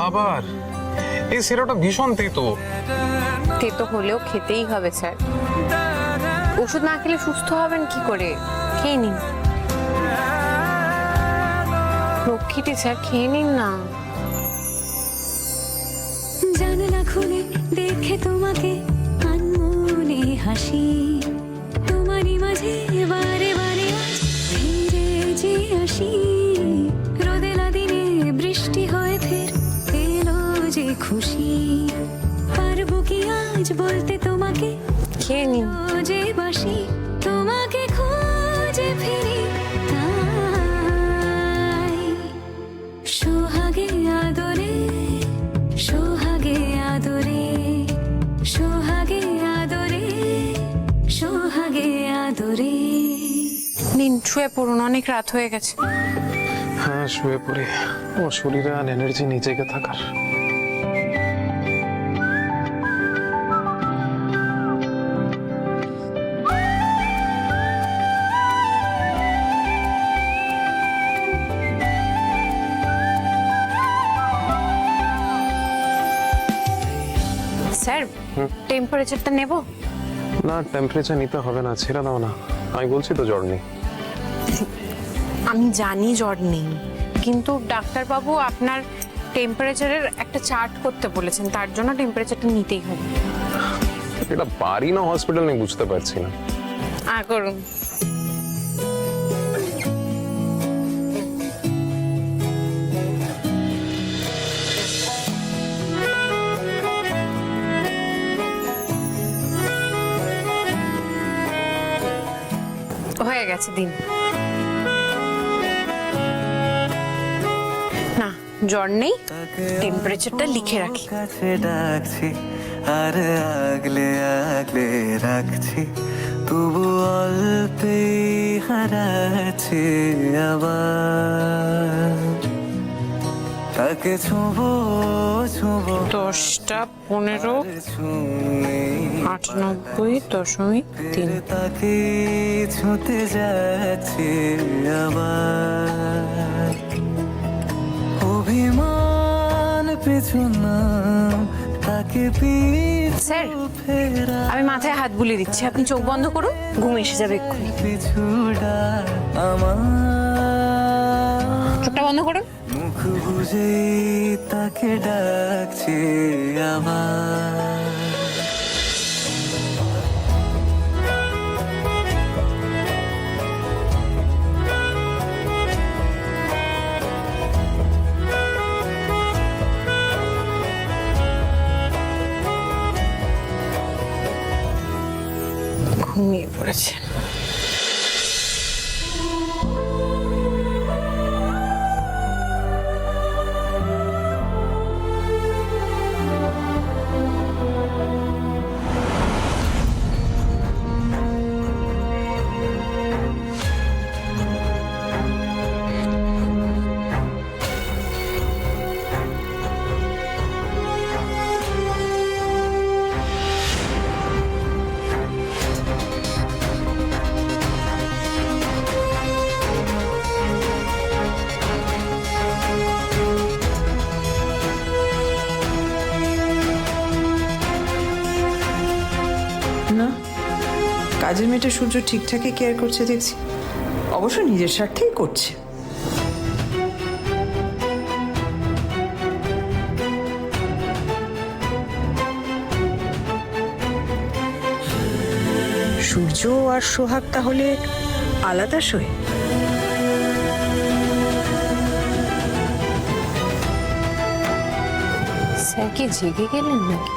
আবার এই সিরাপটা ভীষণ তেতো। তেতো হলেও খেতেই হবে স্যার, ওষুধ না খেলে সুস্থ হবেন কি করে? খেয়ে নিন রক্ষিটি স্যার, খেয়ে নিন না। জানলা খুলে দেখে তোমাকে আনমনে হাসি, তোমারই মাঝে বারে বারে ফিরে যে আসি, রোদেলা দিনে বৃষ্টি হয়ে ফের এলো যে খুশি, পারবো কি আজ বলতে তোমাকে খেয়ে নিন। যে বাসি তোমাকে খুঁজে ফিরি, তাই সোহাগে আদরে সোহাগে আদরে সোহাগে আদরে সোহাগে আদরে। নিন শুয়ে পড়ুন, অনেক রাত হয়ে গেছে। হ্যাঁ শুয়ে পড়ি, ও শরীরে আর এনার্জি নেই জেগে থাকার। স্যার টেম্পারেচারটা নেব? না টেম্পারেচার নিতে হবে না, ছেড়ে দাও না, আমি বলছি তো জ্বর নেই। আমি জানি জ্বর নেই, কিন্তু ডাক্তারবাবু আপনার টেম্পারেচারের একটা চার্ট করতে বলেছেন, তার জন্য টেম্পারেচারটা নিতেই হবে। এটা বাড়ি না হসপিটাল নেই বুঝতে পারছি না। করুন। হয়ে গেছে, দিন। না জ্বর নেই, টেম্পারেচারটা লিখে রাখি। কাছে ডাকছি আর আগলে আগলে রাখছি, তবু অল্পে হারাচ্ছি আবার, তাকে ছোঁবো ছোঁবো 10টা 15 98.3। তাকে ছুঁতে যাচ্ছে আবার, অভিমান পেছনাম তাকে স্যার আমি মাথায় হাত বুলিয়ে দিচ্ছি, আপনি চোখ বন্ধ করুন, ঘুম এসে যাবে এক্ষুনি। পিছুড়া আমার চোখটা বন্ধ করুন। মুখ বুঝে তাকে ডাকছে আবার, ঘুমিয়ে পড়েছে। না, কাজের মেয়েটা সূর্য ঠিকঠাকই কেয়ার করছে দেখছি, অবশ্য নিজের স্বার্থেই করছে। সূর্য আর সোহাগ তাহলে আলাদা সই? স্যার কি জেগে গেলেন নাকি?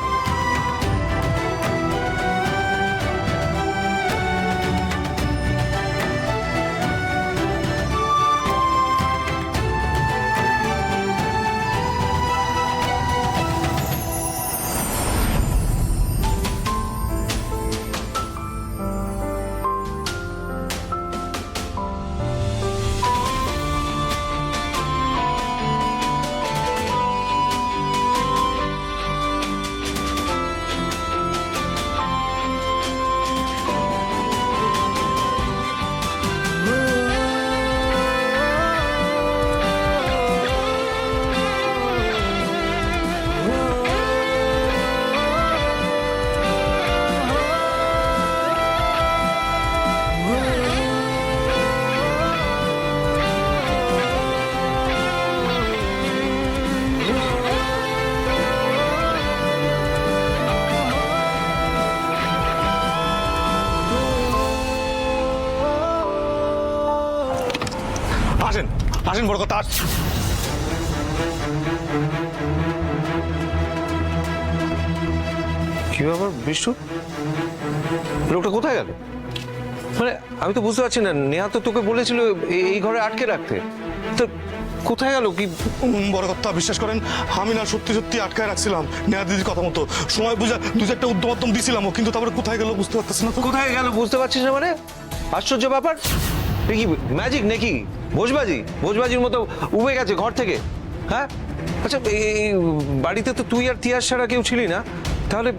আসেন বড় কথা কি ব্যাপার বিষ্ণু, লোকটা কোথায় গেল? মানে আমি তো বুঝতে পারছি না, নেহা তো তোকে বলেছিল এই ঘরে আটকে রাখতে, তো কোথায় গেল কি? বড় কথা বিশ্বাস করেন, আমি না সত্যি সত্যি আটকায় রাখছিলাম নেহা দিদির কথা মতো, সময় বুঝা দু চারটা উদ্যমাত্তম দিছিলাম, কিন্তু তারপরে কোথায় গেল বুঝতে পারতেছি না তো। কোথায় গেল বুঝতে পারছিস না মানে? আশ্চর্য ব্যাপার, এ কি ম্যাজিক নাকি? ভোজবাজির মতো উবে গেছে ঘর থেকে, হ্যাঁ? আচ্ছা এই বাড়িতে তো তুই আর তিয়াস ছাড়া কেউ ছিলি না, তাহলে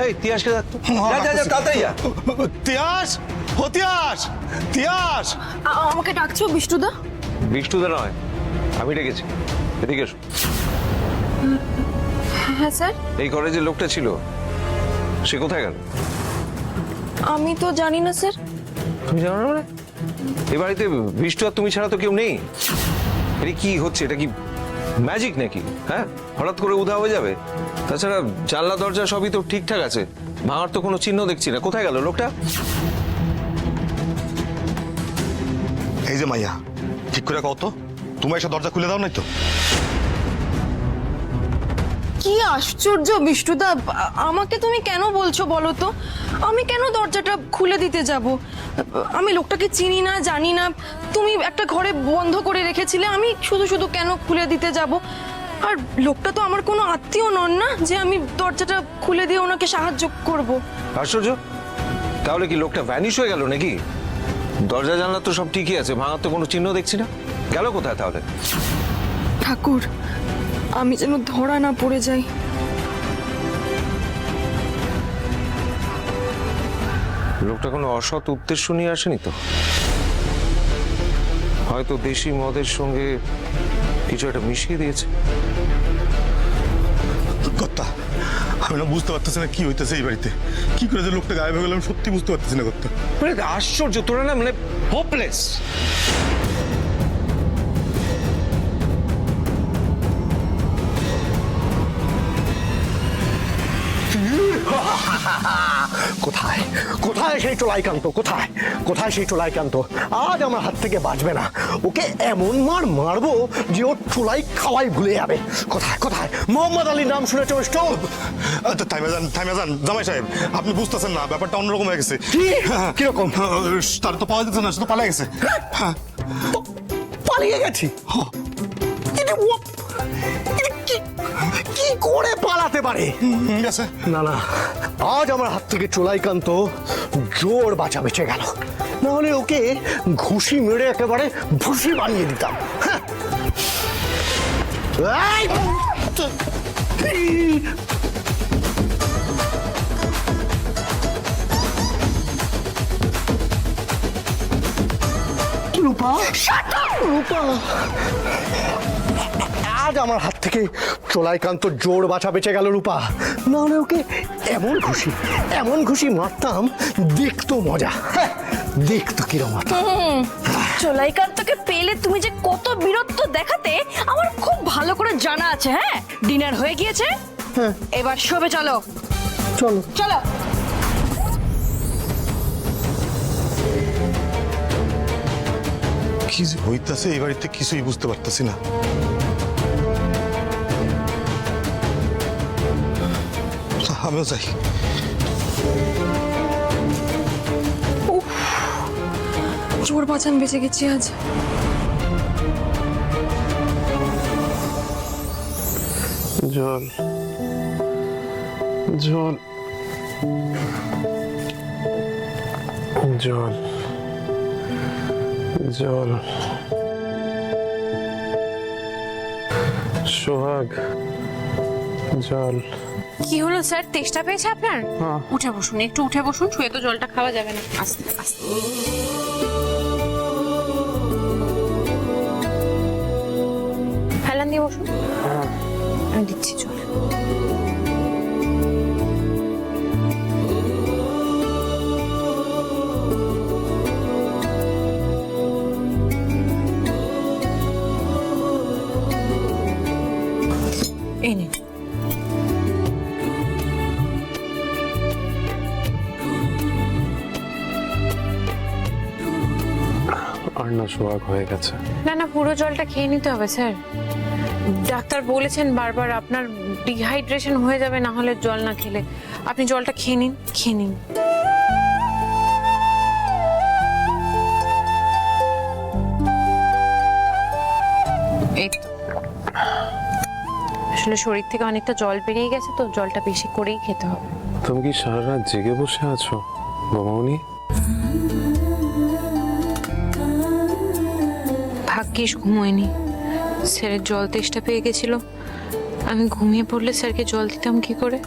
এই তিয়াসকে ডাক তো। যা যা তাড়াতাড়ি যা। তিয়াস, ও তিয়াস, তিয়াস। আমাকে ডাকছো বিষ্ণুদা? বিষ্ণুদা নয়, আমি ডেকেছি, এদিকে এসো। হ্যাঁ স্যার। এই ঘরে যে লোকটা ছিল সে কোথায় গেল? আমি তো জানি না স্যার। তুমি জানো না মানে? এই বাড়িতে বিষ্ণু আর তুমি ছাড়া তো কেউ নেই। এটা কি হচ্ছে? এটা কি ম্যাজিক নাকি? হ্যাঁ, হঠাৎ করে উধাও হয়ে যাবে? তাছাড়া জানলা দরজা সবই তো ঠিকঠাক আছে, ভাঙার তো কোনো চিহ্ন দেখছি না। কোথায় গেল লোকটা? এই যে মাইয়া, ঠিক করে কও তো, তুমি এসে দরজা খুলে দাও নাই তো? কি আশ্চর্য বিষ্ণুদা, আমাকে তুমি কেন বলছো বলো তো? আমি কেন দরজাটা খুলে দিতে যাব? আমি লোকটাকে চিনি না, জানি না। তুমি একটা ঘরে বন্ধ করে রেখেছিলে, আমি শুধু শুধু কেন খুলে দিতে যাব? আর লোকটা তো আমার কোনো আত্মীয় নন না যে আমি দরজাটা খুলে দিয়ে ওনাকে সাহায্য করব। আশ্চর্য, তাহলে কি লোকটা ভ্যানিশ হয়ে গেল নাকি? দরজা জানলা তো সব ঠিকই আছে, ভাঙার তো কোনো চিহ্ন দেখছি না। গেল কোথায় তাহলে? ঠাকুর, আমি যেন ধরা না পড়ে যাই। লোকটা কোনো অসৎ উদ্দেশ্য নিয়ে আসেনি তো? হয়তো দেশি মদের সঙ্গে কিছু একটা মিশিয়ে দিয়েছে। কর্তা, আমি না বুঝতে পারতেছি না কি হইতেছে এই বাড়িতে, কি করে যে লোকটা গায়েব হয়ে গেল আমি সত্যি বুঝতে পারতেছি না কর্তা। মানে আশ্চর্য, তোরা না মানে হোপলেস। কোথায় কোথায় সেই চোলাইকান্ত? কোথায় কোথায় সেই চোলাইকান্ত? আজ আমার হাত থেকে বাঁচবে না। ওকে এমন মারবো যে ওর চুলাই খাওয়াই ভুলে যাবে। কোথায় কোথায়? মোহাম্মদ আলীর নাম শুনেছ? থাইমা যান জামাই সাহেব, আপনি বুঝতেছেন না, ব্যাপারটা অন্যরকম হয়ে গেছে। কি কিরকম? তার তো পাওয়া যাচ্ছে না, সে তো পালিয়ে গেছে। হ্যাঁ, পালিয়ে গেছি? কি করে পালাতে পারে? গেছে। না না, আজ আমার হাত থেকে চোলাইকান্ত জোর বাঁচা বেঁচে গেল, না হলে ওকে ঘুষি মেরে একেবারে ভুসি বানিয়ে দিতাম। হ্যাঁ। রূপা, রূপা, আজ আমার হাত থেকে চোলাইকান্ত জোর বাঁচা বেঁচে গেল রূপা, না হলে ওকে এমন ঘুষি মারতাম, দেখতো মজা। হ্যাঁ, দেখতো কিরম মারতাম। চোলাইকান্তকে পেলে তুমি যে কত বীরত্ব দেখাতে আমার খুব ভালো করে জানা আছে। হ্যাঁ, ডিনার হয়ে গিয়েছে, এবার শোবে চলো। চলো চলো। কি যে হইতেছে এই বাড়িতে কিছুই বুঝতে পারতেছি না। আমিও যাই। জোর বাঁচান বেঁচে গেছি আজ। জল জল জল জল। সোহাগ, জল। কি হলো স্যার, তেষ্টা পেয়েছে আপনার? উঠে বসুন, একটু উঠে বসুন, শুয়ে তো জলটা খাওয়া যাবে না। আস্তে আস্তে। হেলান দিয়ে বসুন, আমি দিচ্ছি জল। এই নিন। আর না সোহাগ হয়ে গেছে। না না, পুরো জলটা খেয়ে নিতে হবে স্যার। ডাক্তার বলেছেন বারবার আপনার ডিহাইড্রেশন হয়ে যাবে না হলে জল না খেলে। আপনি জলটা খেয়ে নিন, খেয়ে নিন। এই তো। আসলে শরীর থেকে অনেকটা জল বেরিয়ে গেছে, তো জলটা বেশি করেই খেতে হবে। তুমি কি সারা রাত জেগে বসে আছো বৌমনি? ভাগ্যিস ঘুমোয়নি, স্যারের জল তেষ্টা পেয়ে গেছিল। আমি ঘুমিয়ে পড়লে স্যারকে জল দিতাম কি করে?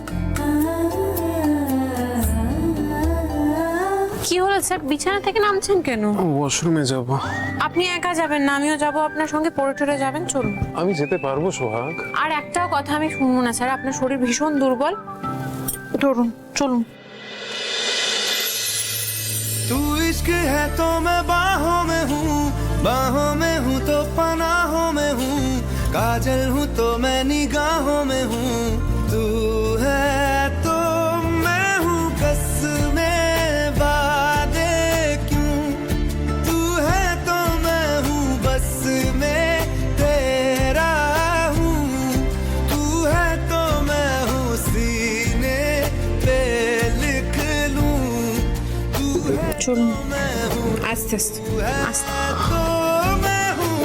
কি হলো স্যার, বিছানা থেকে নামছেন কেন? ওয়াশরুমে যাব। আপনি একা যাবেন না, আমিও যাব আপনার সঙ্গে। পড়ে টরে যাবেন, চলুন। আমি যেতে পারবো সোহাগ? আর একটাও কথা আমি শুনবো না স্যার, আপনার শরীর ভীষণ দুর্বল। ধরুন, চলুন। तू इश्क है तो मैं बाहों में हूँ तो पनाहों में हूँ, काजल हूँ तो मैं निगाहों में हूँ, तू है तो मैं हूँ कसमें वादे क्यों, तू है तो मैं हूँ बस में तेरा हूँ, तू है तो मैं हूँ सीने पे लिख लूँ, तू है চলুন, আস্তে আস্তে আস্তে। तो मैं हूँ।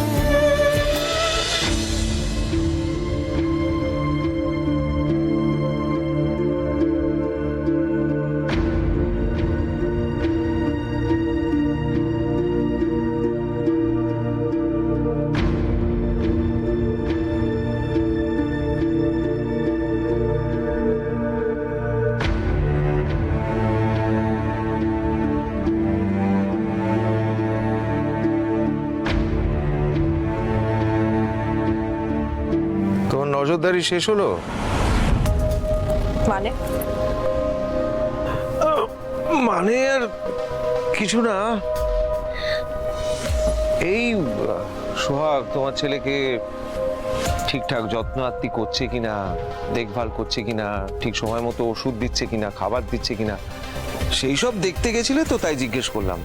তোমার নজরদারি শেষ হলো? মানে মানে আর কিছু না, এই সোহাগ তোমার ছেলেকে ঠিকঠাক যত্ন আত্তি করছে কিনা, দেখভাল করছে কিনা, ঠিক সময় মতো ওষুধ দিচ্ছে কিনা, খাবার দিচ্ছে কিনা, সেই সব দেখতে গেছিলে তো, তাই জিজ্ঞেস করলাম।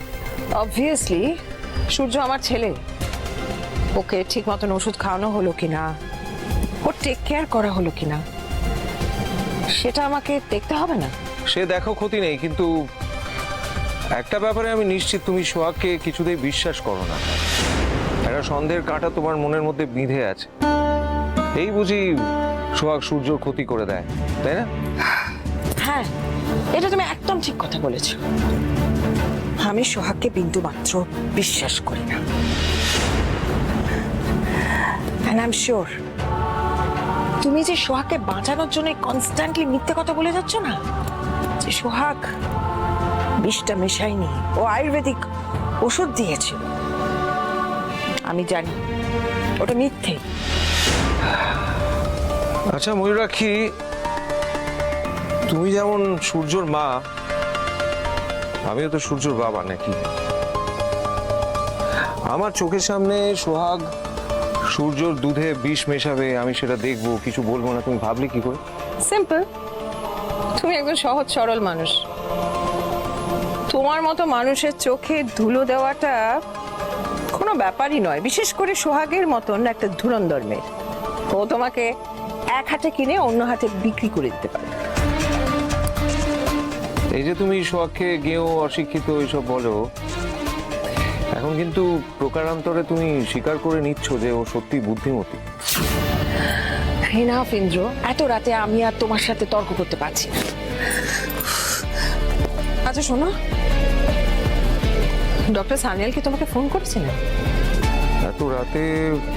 অবভিয়াসলি সূর্য আমার ছেলে, ওকে ঠিক মতন ওষুধ খাওয়ানো হলো কিনা, ওর টেক কেয়ার করা হলো কিনা, সেটা আমাকে দেখতে হবে না? সে দেখো, ক্ষতি নেই, কিন্তু একটা ব্যাপারে আমি নিশ্চিত, তুমি সোহাগকে কিছুতেই বিশ্বাস করো না। একটা সন্দেহের কাঁটা তোমার মনের মধ্যে বিঁধে আছে। এই বুঝি সোহাগ সূর্যর ক্ষতি করে দেয়, তাই না? হ্যাঁ, এটা তুমি একদম ঠিক কথা বলেছো। আমি সোহাগকে বিন্দু মাত্র বিশ্বাস করি না। And I'm sure তুমি যে সোহাগকে বাঁচানোর জন্য কনস্ট্যান্টলি মিথ্যে কথা বলে যাচ্ছ না, যে সোহাগ বিষটা মেশায়নি, ও আয়ুর্বেদিক ওষুধ দিয়েছিল, আমি জানি ওটা মিথ্যে। আচ্ছা ময়ূরাক্ষী, তুমি যেমন সূর্যর মা, আমিও তো সূর্যর বাবা নাকি? আমার চোখের সামনে সোহাগ সূর্যর দুধে বিষ মেশাবে, আমি সেটা দেখবো, কিছু বলবো না, তুমি ভাবলে কি করে? সিম্পল, তুমি একজন সহজ সরল মানুষ। তোমার মতো মানুষের চোখে ধুলো দেওয়াটা কোনো ব্যাপারই নয়, বিশেষ করে সোহাগের মতন একটা ধুরন্ধর মেয়ে। ও তোমাকে এক হাতে কিনে অন্য হাতে বিক্রি করে দিতে পারে। এই যে তুমি সোহাগকে গেঁয়ো, অশিক্ষিত এইসব বলো, এখন কিন্তু প্রকারান্তরে তুমি স্বীকার করে নিচ্ছ যে ও সত্যি বুদ্ধিমতী। এনাফ ইন্দ্র, এত রাতে আমি আর তোমার সাথে তর্ক করতে পারছি না। আচ্ছা শোনো, ডক্টর সানিয়াল কি তোমাকে ফোন করেছিলেন? এত রাতে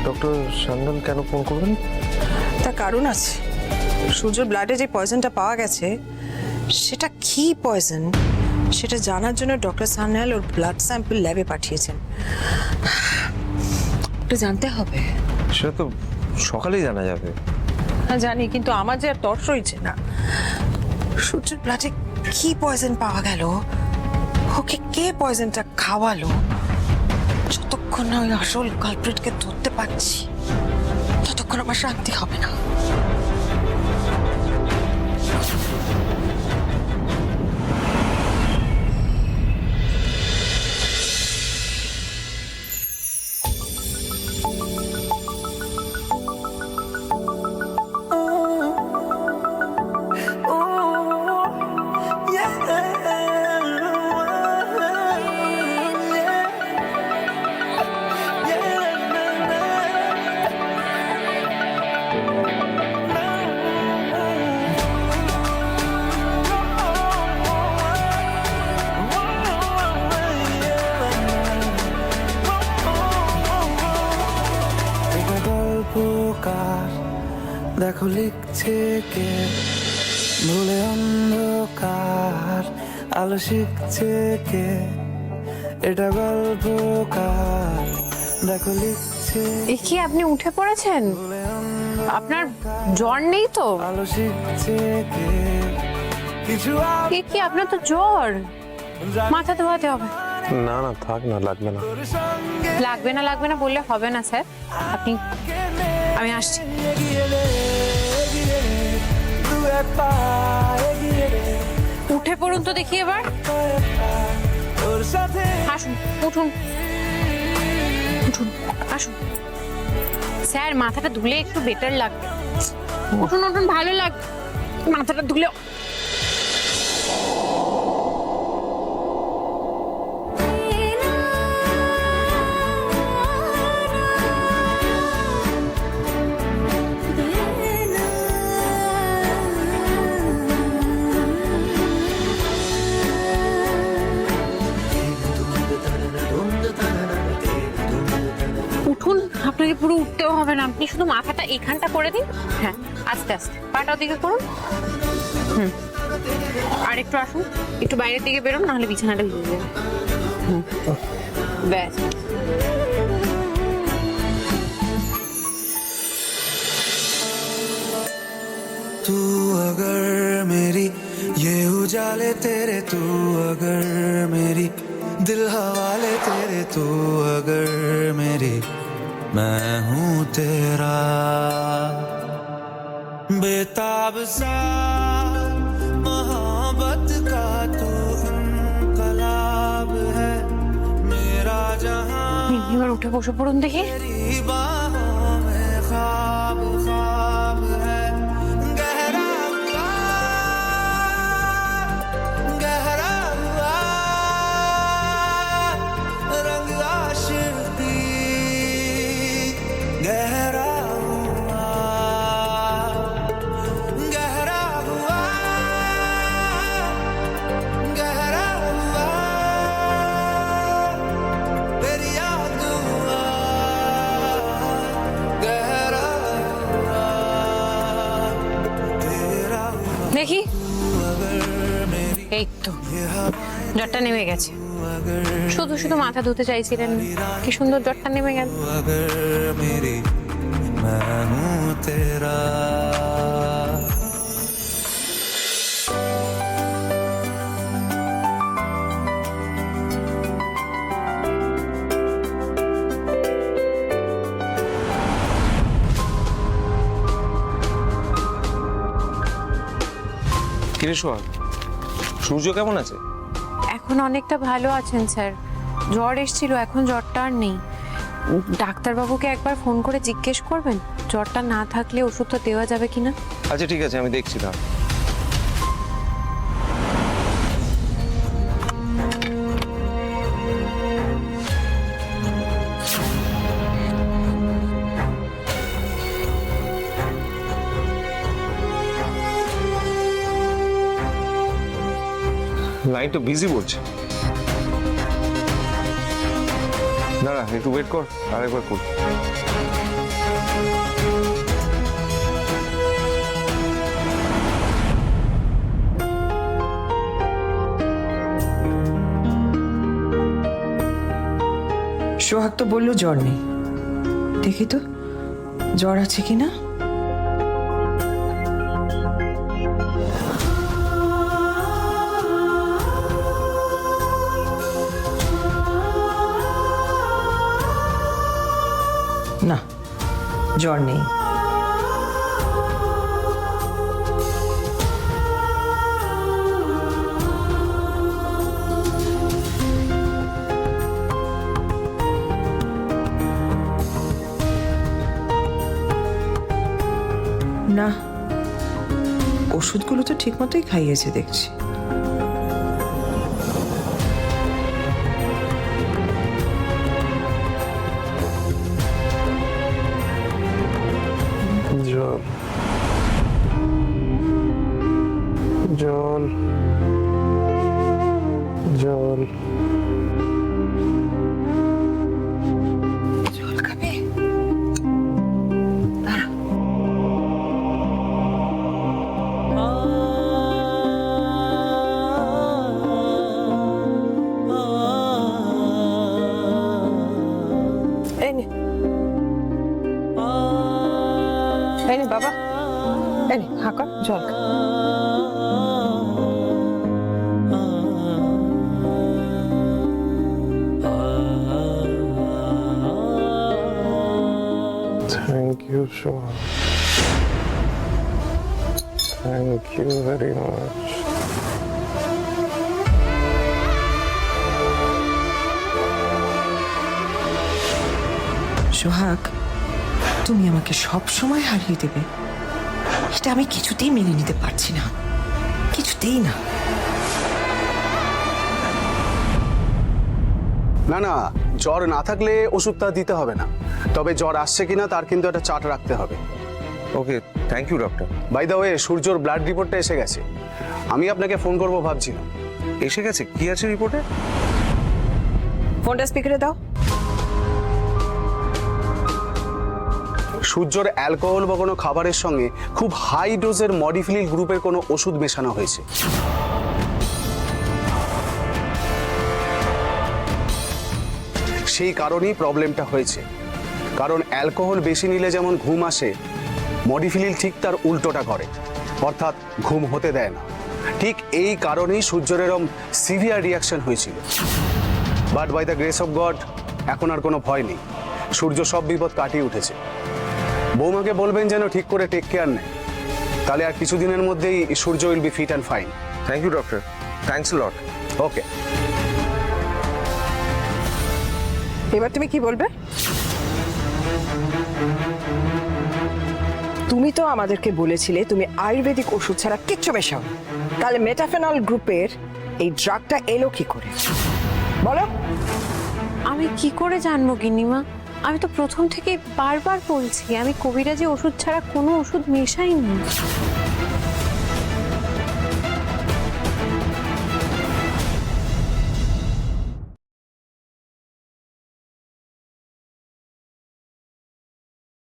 ডক্টর সান্যাল কেন ফোন করবেন? তার কারণ আছে। সূর্যর ব্লাডে যে পয়জনটা পাওয়া গেছে, সেটা কি পয়জন সেটা জানার জন্য ডক্টর সান্যাল ওর ব্লাড স্যাম্পল ল্যাবে পাঠিয়েছেন। ওটা জানতে হবে। সেটা তো সকালেই জানা যাবে। হ্যাঁ জানি, কিন্তু আমার যে আর তর্স হয়েছে না। সূর্যের ব্লাডে কি পয়জন পাওয়া গেল, ওকে কে পয়জনটা খাওয়ালো, যতক্ষণ না ওই আসল কালপ্রিটকে ধরতে পারছি ততক্ষণ আমার শান্তি হবে না। দেখো লিখছে কে ভুলে অন্ধকার আলো শিখছে কে এটা গল্পকার দেখো লিখছে এ কি আপনি উঠে পড়েছেন? আপনার জ্বর নেই তো? আলো শিখছে কে কিছু এ কি আপনার তো জ্বর, মাথা ধোয়াতে হবে। না না থাক না, লাগবে না। লাগবে না বললে হবে না স্যার। আপনি, আমি আসছি। উঠে পড়ুন তো দেখি এবার। আসুন, উঠুন উঠুন, আসুন। স্যার মাথাটা ধুলে একটু বেটার লাগবে। উঠুন উঠুন, ভালো লাগবে মাথাটা ধুলে। উঠুন, আপনাকে পুরো উঠতেও হবে না, আপনি শুধু মাথাটা এখানটা করে দিন। হ্যাঁ, আস্তে আস্তে পাটা দিকে করুন। আর একটু আসুন, একটু বাইরের দিকে বেরোন, নাহলে বিছানাটা ভিজে যাবে। ব্যাস। तू अगर मेरी ये उजाले तेरे, तू अगर मेरी दिल हवाले तेरे, तू अगर मेरी मैं हूँ तेरा बेताब सा मोहब्बत का तू इनकलाब है मेरा जहां এবার উঠে বসে পড়ুন দেখি। तेरी बाहों में ख्वाब ख्वाब है गहरा हुआ रंग आशिकी गहरा हुआ गहरा हुआ गहरा हुआ तेरी याद हुआ गहरा हुआ तेरा हुआ দেখি, अगर मेरी এই তো ये हवाएं জ্বরটা নেমে গেছে। अगर শুধু শুধু মাথা ধুতে চাইছিলেন, কি সুন্দর জ্বরটা নেমে গেল। अगर मेरी मैं हूँ तेरा কিরে সোহাগ, সূর্য কেমন আছে? এখন অনেকটা ভালো আছেন স্যার। জ্বর এসেছিল, এখন জ্বরটা আর নেই। ডাক্তারবাবুকে একবার ফোন করে জিজ্ঞেস করবেন জ্বরটা না থাকলে ওষুধটা দেওয়া যাবে কিনা। আচ্ছা ঠিক আছে, আমি দেখছি না। লাইন তো বিজি বলছে। দাঁড়া, একটু ওয়েট কর, আরেকবার কর। সোহাগ তো বললো জ্বর নেই, দেখি তো জ্বর আছে কিনা। না, জ্বর নেই। না, ওষুধগুলো তো ঠিক মতোই খাইয়েছে দেখছি। জল জল জল জল খাবে? বাবা এই হাঁকা জল খা। Thank you Sohag, thank you very much. Sohag, তুমি আমাকে সব সময় হারিয়ে দেবে, এটা আমি কিছুতেই মেনে নিতে পারছি না, কিছুতেই না। না না, জ্বর না থাকলে ওষুধটা দিতে হবে না, তবে জ্বর আসছে কিনা তার কিন্তু একটা চার্ট রাখতে হবে। Okay, thank you doctor. By the way, সূর্যর ব্লাড রিপোর্টটা এসে গেছে, আমি আপনাকে ফোন করব ভাবছিলাম। এসে গেছে? কি আছে রিপোর্টে? ফোনটা স্পিকারে দাও। সূর্যর অ্যালকোহল বা কোনো খাবারের সঙ্গে খুব হাই ডোজের মডিফিলিল গ্রুপের কোনো ওষুধ মেশানো হয়েছে। সেই কারণেই প্রবলেমটা হয়েছে, কারণ অ্যালকোহল বেশি নিলে যেমন ঘুম আসে, মডিফিলিল ঠিক তার উল্টোটা করে, অর্থাৎ ঘুম হতে দেয় না। ঠিক এই কারণেই সূর্যের এরম সিভিয়ার রিয়াকশন হয়েছিল। But by the grace of God এখন আর কোনো ভয় নেই, সূর্য সব বিপদ কাটিয়ে উঠেছে। বৌমাকে বলবেন যেন ঠিক করে টেক কেয়ার নেয়, তাহলে আর কিছুদিনের মধ্যেই Surya will be fit and fine. Thank you doctor, thanks a lot. Okay, এবার তুমি কি বলবে? তুমি তো আমাদেরকে বলেছিলে তুমি আয়ুর্বেদিক ওষুধ ছাড়া কিচ্ছু মেশাও, তাহলে মেটাফেনল গ্রুপের এই ড্রাগটা এলো কি করে বলো? আমি কি করে জানবো গিন্নিমা? আমি তো প্রথম থেকে বারবার বলছি আমি কবিরাজি ওষুধ ছাড়া কোনো ওষুধ মেশাইনি।